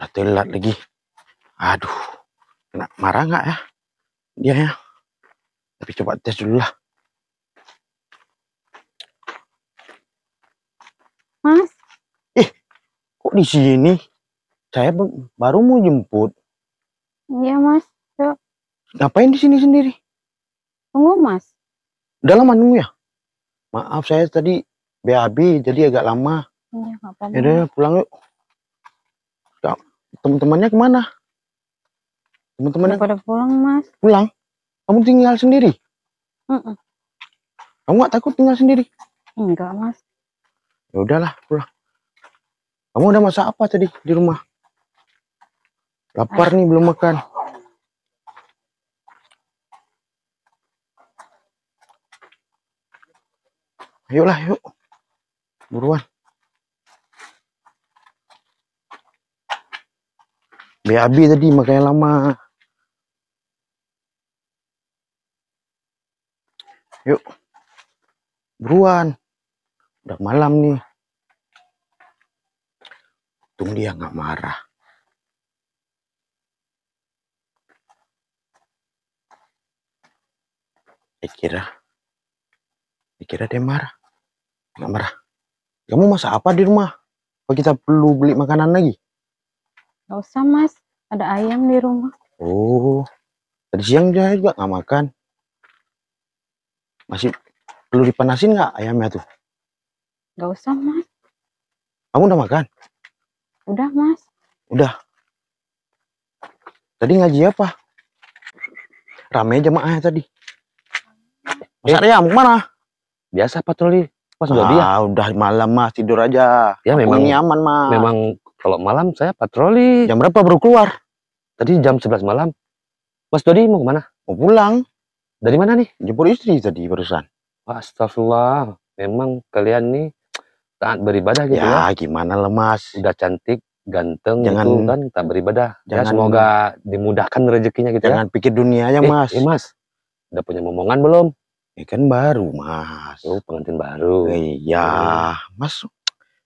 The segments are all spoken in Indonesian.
Udah telat lagi. Aduh, kena marah nggak ya dia ya? Tapi coba tes dulu lah. Mas, Kok di sini? Saya baru mau jemput. iya Mas. Yuk, Ngapain di sini sendiri? tunggu Mas. Udah lama nunggu ya? Maaf saya tadi BAB jadi agak lama. Iya, nggak apa-apa. Ya udah pulang yuk. Ya, teman-temannya kemana? Udah Teman-temannya pada pulang Mas. pulang. Kamu tinggal sendiri? Mm-mm. Kamu nggak takut tinggal sendiri? Enggak Mas. Ya udahlah pulang. Kamu udah masak apa tadi di rumah? Lapar nih belum makan. Ayolah yuk. Buruan. BAB tadi makanya lama. Yuk. Buruan. Udah malam nih. Untung dia nggak marah. Saya kira dia marah. Nggak marah. Kamu masak apa di rumah? Apa kita perlu beli makanan lagi? Gak usah Mas. Ada ayam di rumah. Oh, tadi siang dia juga nggak makan. Masih perlu dipanasin nggak ayamnya tuh? Gak usah Mas. Kamu udah makan? Udah Mas. Udah. Tadi ngaji apa? Rame jemaahnya tadi. Masak ayam kemana? Biasa patroli pas udah dia. Udah malam mas, tidur aja. Ya Kampung memang ini aman mas. Memang kalau malam saya patroli. Jam berapa baru keluar? Tadi jam 11 malam. Mas Dodi mau kemana? Mau pulang. Dari mana nih? Jemput istri tadi barusan. Astagfirullah. Memang kalian nih taat beribadah gitu ya. Ya gimana lah mas. Udah cantik, ganteng Jangan- gitu kan, tak beribadah. Ya jangan- semoga dimudahkan rezekinya gitu Jangan pikir dunia aja ya. mas. Mas, udah punya momongan belum? Ini kan baru mas. Oh, pengantin baru. Iya, mas.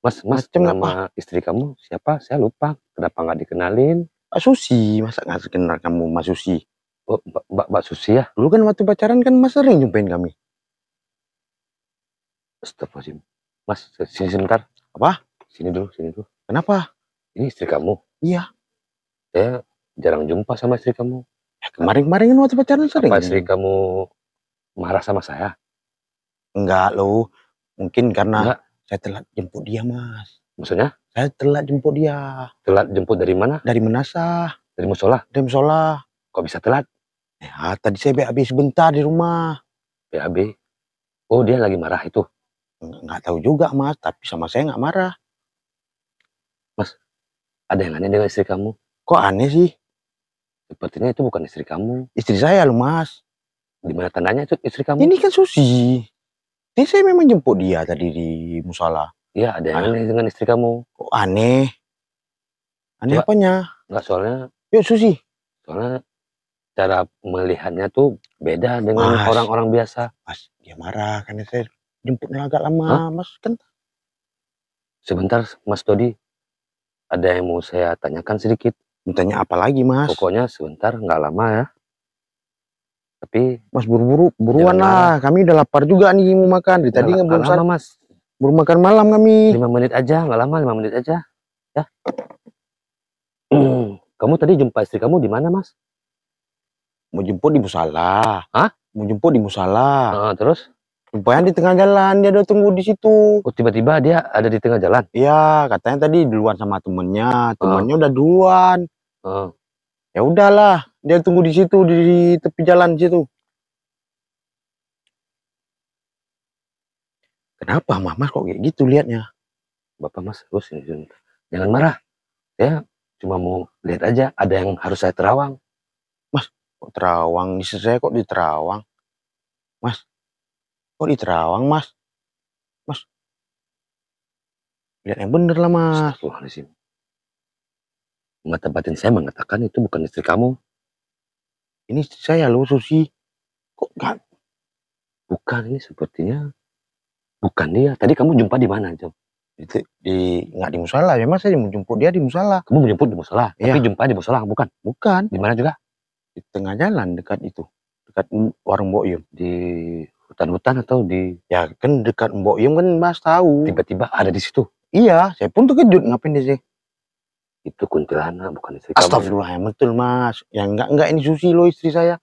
Mas, Macem nama istri kamu siapa? Saya lupa. Kenapa nggak dikenalin? Mbak Susi, masa nggak kenal kamu Mas Susi? Oh, Mbak Susi ya? Dulu kan waktu pacaran kan Mas sering jumpain kami. Astagfirullahaladzim. Mas, sini sebentar. Apa? Sini dulu, sini dulu. Kenapa? Ini istri kamu? Iya. Saya jarang jumpa sama istri kamu. Ya, kemarin-kemarin kan waktu pacaran sering. Apa istri kamu marah sama saya? Enggak loh. Mungkin karena Enggak. saya telat jemput dia Mas. Maksudnya? Saya telat jemput dia. Telat jemput dari mana? Dari Menasah. Dari musola? Dari musola. Kok bisa telat? Ya tadi saya BAB sebentar di rumah. BAB. Oh, dia lagi marah itu. Nggak tahu juga Mas. Tapi sama saya nggak marah. Ada yang aneh dengan istri kamu? Kok aneh sih? Sepertinya itu bukan istri kamu. Istri saya loh Mas. Di mana tandanya itu istri kamu? Ini kan Susi. Ini saya memang jemput dia tadi di musola. Iya, ada yang aneh dengan istri kamu. Kok aneh? Aneh Coba. apanya? Enggak, soalnya Yuk Susi. cara melihatnya tuh beda dengan Mas. orang-orang biasa. Mas, dia marah karena saya jemputnya agak lama. Hah? Mas kan Sebentar, Mas Dodi. Ada yang mau saya tanyakan sedikit. mintanya apa lagi Mas? Pokoknya sebentar, nggak lama ya. Tapi Mas buru-buru, buruan Jangan lah. Kami udah lapar juga nih mau makan. Dari tadi nggak belum lama, Mas. baru makan malam kami. 5 menit aja, nggak lama, 5 menit aja. Ya. Kamu tadi jumpa istri kamu di mana, Mas? Mau jemput di musala. Hah? Mau jemput di musala. Terus? Jumpanya di tengah jalan. Dia udah tunggu di situ. Oh, tiba-tiba dia ada di tengah jalan? Iya, katanya tadi duluan sama temennya. Temennya udah duluan. Oh. Ya udahlah, dia tunggu di situ di tepi jalan situ. Kenapa Mas kok kayak gitu liatnya? Bapak Mas, terus ini. Jangan marah. Ya, cuma mau lihat aja. Ada yang harus saya terawang. Kok terawang? Di saya kok di terawang? Mas, kok di terawang Mas? Mas, lihat yang bener lah Mas. Astagfirullahaladzim. Mata batin saya mengatakan itu bukan istri kamu. Ini istri saya loh Susi. Kok gak? Bukan, ini sepertinya bukan dia. Tadi kamu jumpa di mana, Jom? Nggak di musola, memang saya mau jemput dia di musola. Kamu menjemput di musola, Iya. tapi jumpa di musola, bukan? Bukan, Di mana juga? di tengah jalan dekat itu. Dekat warung Mbok Yum. Di hutan-hutan atau di Ya kan dekat Mbok Yum kan Mas tahu. tiba-tiba ada di situ? Iya, saya pun terkejut ngapain di sini. Itu kuntilanak, bukan istri kamu. Astagfirullah, ya betul Mas. Ya enggak ini Susi loh istri saya.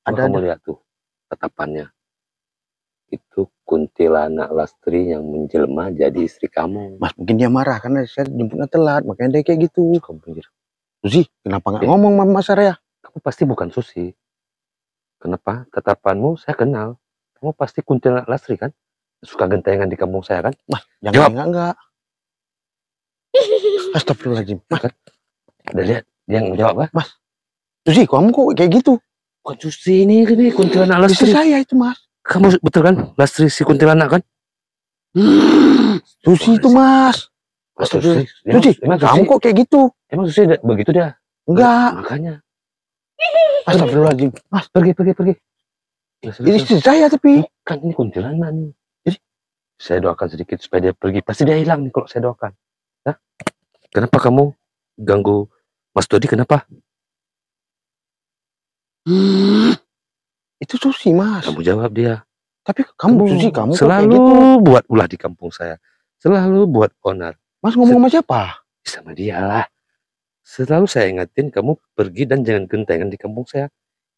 Coba kamu lihat tuh tatapannya. Itu kuntilanak Lastri yang menjelma jadi istri kamu. Mas mungkin dia marah karena saya jemputnya telat, makanya dia kayak gitu. Kamu pikir, Susi, kenapa nggak ngomong sama Mas Arya? kamu pasti bukan Susi. Kenapa? Tatapanmu saya kenal. Kamu pasti kuntilanak Lastri kan? Suka gentengan di kampung saya kan? Mas, Jawab. jangan enggak. Astagfirullahaladzim. Mas, Udah lihat dia yang menjawab kan? Susi, kamu kok kayak gitu? Bukan Susi ini kuntilanak Istri Lastri. saya itu Mas. Kamu betul kan? Lastri si kuntilanak kan? Susi itu Mas. Susi. Susi, Emang kamu Susi, kok kayak gitu? emang Susi begitu dia? Enggak. Makanya. Astagfirullahaladzim. Mas, Pergi. Ya, ini istri saya tapi. kan ini kuntilanak nih. Jadi saya doakan sedikit supaya dia pergi. Pasti dia hilang nih kalau saya doakan. Hah? Kenapa kamu ganggu Mas Dodi? Kenapa? Itu Susi Mas. Kamu jawab dia. Tapi kamu Susi, kamu kok kayak selalu gitu? buat ulah di kampung saya. Selalu buat onar. Mas ngomong sama siapa? Sama dia lah. Selalu saya ingatin kamu pergi dan jangan gentengan di kampung saya.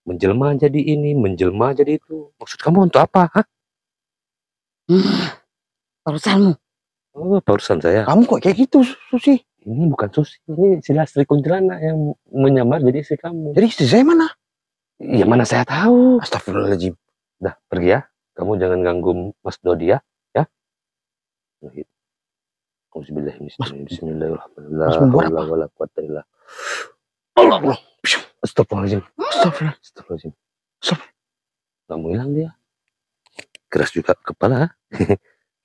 Menjelma jadi ini, menjelma jadi itu. Maksud kamu untuk apa? Hah? Urusanmu. Oh, urusan saya. Kamu kok kayak gitu Susi? Ini bukan Susi. Ini si Lastri kuntilanak yang menyamar jadi istri kamu. Jadi istri saya mana? Ya mana saya tahu. Astagfirullahaladzim. Dah, pergi ya. Kamu jangan ganggu Mas Dodi ya. Ya. Bismillahirrahmanirrahim. Mas membuat apa? Allah. Astagfirullahaladzim. Astagfirullahaladzim. Kamu hilang dia. Keras juga kepala.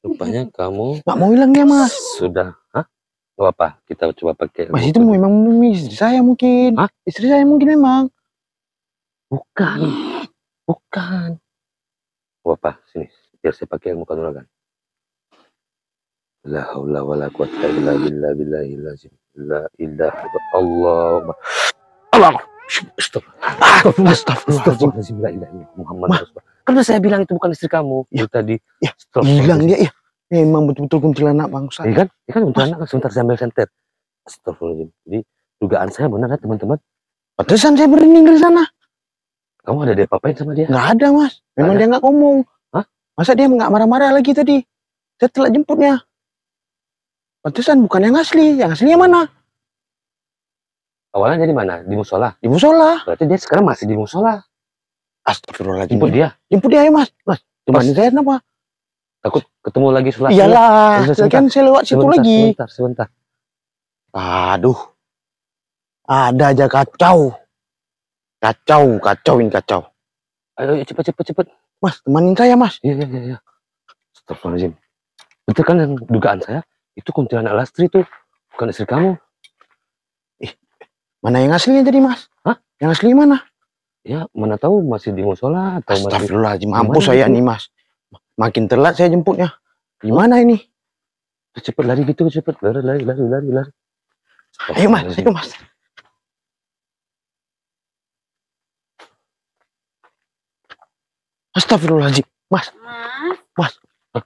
Rupanya kamu Nggak mau hilang dia Mas. sudah. Hah? Gak apa. Kita coba pakai. Mas itu memang istri saya mungkin. Hah? Istri saya mungkin memang. Bukan. Bukan. Gak apa. Sini. Biar saya pakai ilmu kanuragan. La haula wala quwata illa billah billahil azim. La ilaha illallah. Allah. Astagfirullahaladzim. La ilaha illallah Muhammad Rasulullah. Karena saya bilang itu bukan istri kamu. Ya. Itu tadi. Ya. Hilang dia ya. Memang betul-betul kuntilanak bangsa. Iya kan? Iya kan kuntilanak kan. Sebentar saya ambil senter. Astagfirullahaladzim. Jadi dugaan saya benar ya teman-teman. Pantesan saya berending dari sana. Kamu ada diapa-apain sama dia? Nggak ada Mas. Memang Ada? dia nggak ngomong. Hah? Masa dia nggak marah-marah lagi tadi? Saya telat jemputnya. Pantesan bukan yang asli. Yang aslinya mana? Awalnya jadi mana? Di musola. Di musola. Berarti dia sekarang masih di musola. Astagfirullahaladzim. Jemput dia. Jemput dia ya Mas. Mas, cuman Mas. saya kenapa? Takut ketemu lagi sholat. Iyalah. Sebentar, Kan saya lewat situ lagi. Sebentar. Aduh. Ada aja kacau. Kacauin kacau. Ayo cepet. Mas, temanin saya Mas. Iya. Astagfirullahaladzim. Betul kan yang dugaan saya? Itu kuntilanak Lastri tuh. Bukan istri kamu. Mana yang aslinya tadi Mas? Hah? Yang asli mana? Ya mana tahu masih di musola atau masih. Astagfirullahaladzim. Gimana Mampus saya gitu? nih Mas. Makin telat saya jemputnya. Gimana ini? Cepet lari gitu cepet. Lari. Ayo Mas, ayo Mas. Astagfirullahaladzim. Mas, Mas. Mas.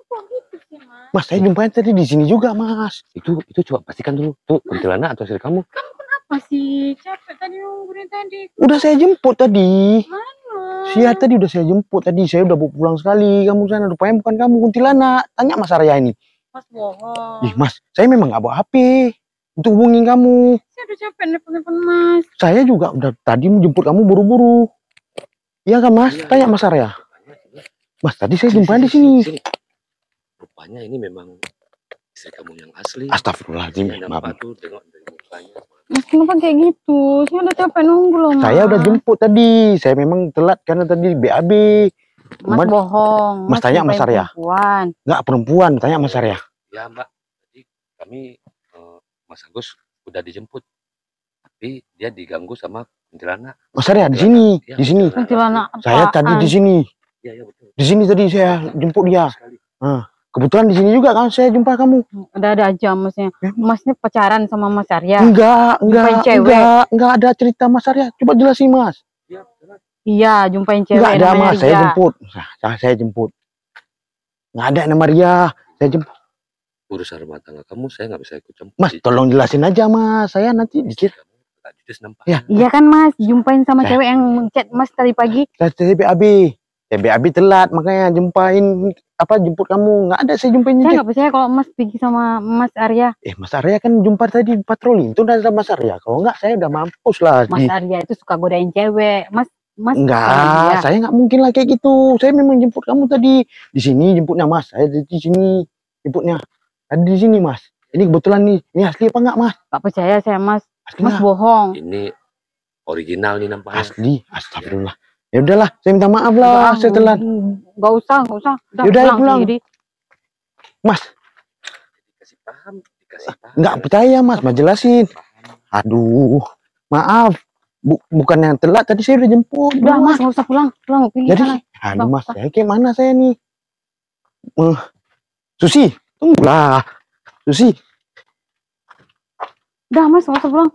Kok gitu sih Mas? Mas, saya jumpain tadi di sini juga Mas. Itu coba pastikan dulu. Tuh kuntilanak atau istri kamu? Apa sih? Capek tadi nungguin tadi. Udah saya jemput tadi. Mana? Siar tadi udah saya jemput tadi. Saya udah bawa pulang sekali. Kamu sana rupanya bukan kamu kuntilanak. Tanya Mas Arya ini. Mas bohong. Ih Mas, saya memang nggak bawa HP untuk hubungin kamu. Saya udah capek nelfon Mas. Saya juga udah tadi mau jemput kamu buru-buru. Iya kan Mas? Iya, Tanya iya. Mas Arya. Mas, tadi saya jumpain di sini. Rupanya ini memang istri kamu yang asli. Astagfirullahaladzim. Saya Maaf. nampak tuh tengok dari mukanya. Mas kenapa kayak gitu? Saya udah capek nunggu loh Mas. Saya udah jemput tadi. Saya memang telat karena tadi BAB. Mas Cuman bohong. Mas tanya Mas nyumpain Arya. perempuan. nggak perempuan. Tanya Mas Arya. Ya Mbak, jadi kami Mas Agus udah dijemput, tapi dia diganggu sama kuntilanak. Mas Arya di sini. Ya, Di sini. Kuntilanak Saya tadi di apaan? sini. Iya betul. Di sini tadi saya jemput dia. Sekali. kebetulan di sini juga kan saya jumpa kamu. Ada aja masnya. Masnya pacaran sama Mas Arya. Enggak, Jumpain cewek. enggak ada cerita Mas Arya. Coba jelasin Mas. Iya, jumpain cewek Enggak ada namanya Mas, saya Ria. jemput. Saya jemput. Enggak ada nama Ria, saya jemput. Urusan rumah tangga kamu saya nggak bisa ikut campur. Mas, tolong jelasin aja Mas. Saya nanti dikira. Ya. Iya kan Mas, jumpain sama Eh. cewek yang chat Mas tadi pagi. Saya TBAB telat makanya jemput kamu. Enggak ada saya jumpain Saya nggak percaya kalau Mas pergi sama Mas Arya. Mas Arya kan jumpa tadi patroli. Itu udah sama Mas Arya. Kalau enggak saya udah mampus lah. Mas Arya itu suka godain cewek. Mas sama Enggak, dia. saya nggak mungkin lah kayak gitu. Saya memang jemput kamu tadi di sini jemputnya Mas. Saya di sini jemputnya. Tadi di sini Mas. Ini kebetulan nih. Ini asli apa enggak Mas? Nggak percaya saya Mas. Asli Mas nggak? bohong. Ini original nih nampaknya. Asli. Astagfirullah. Ya udahlah, saya minta maaf lah. Saya telat. Nggak usah. Udah Yaudah, pulang. sendiri. Mas, Dikasih paham. nggak percaya Mas. Mas jelasin. Aduh, maaf. Bukan yang telat. Tadi saya udah jemput. Udah Mas, nggak usah pulang. Pilih Jadi, sana. aduh Mas, saya kayak mana saya nih? Susi, tunggulah. Susi. Udah Mas, nggak usah pulang.